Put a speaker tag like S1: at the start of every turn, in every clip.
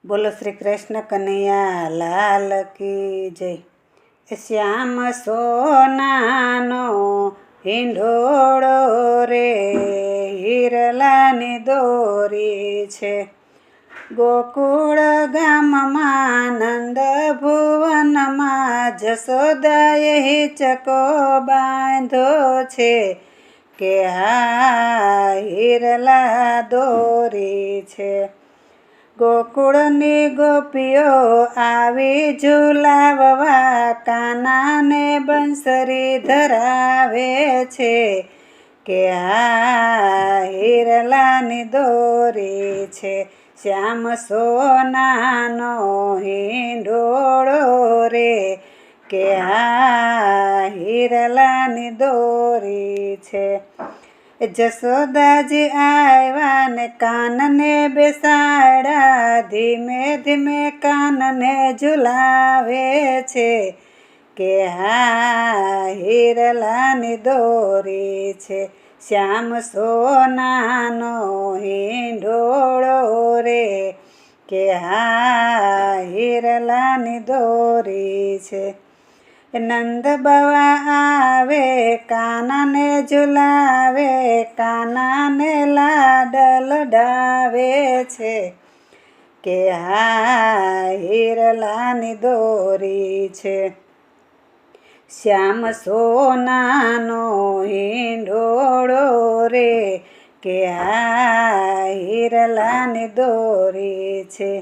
S1: બોલો શ્રી કૃષ્ણ કનૈયા લાલ કી જય। શ્યામ સોનાનો હિંડોળો રે હિરલાની દોરી છે। ગોકુળ ગામમાં નંદ ભુવનમાં જશોદાએ હિંચકો બાંધ્યો છે કે હા હિરલા દોરી છે। ગોકુળની ગોપીઓ આવી ઝુલાવવા કાનાને બંસરી ધરાવે છે કે આ હિરલાની દોરી છે। શ્યામ સોનાનો હિંડોળો રે કે આ હિરલાની દોરી છે। જશોદાજી આવ્યા ને કાનને બેસાડ્યા, ધીમે ધીમે કાનને ઝુલાવે છે કે હા હિરલાની દોરી છે। શ્યામ સોનાનો હિંડોળો રે કે હા હિરલાની દોરી છે। નંદ બાવા આવે કાનાને ઝુલાવે, કાનાને લાડ લડાવે છે કે હા હિરલાની દોરી છે। શ્યામ સોનાનો હિંડોળો રે કે આ હિરલાની દોરી છે।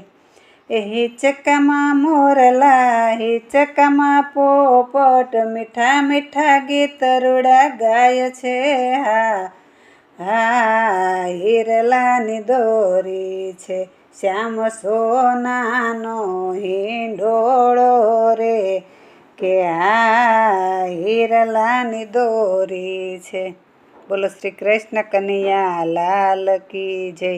S1: હિંચકામાં મોરલા હિંચકામાં પોપટ, મીઠા મીઠા ગીતરુડા ગાય છે હા હા હિરલાની દોરી છે। શ્યામ સોનાનો હિંડોળો રે કે આ હિરલાની દોરી છે। બોલો શ્રી કૃષ્ણ કનૈયા લાલ કી જય।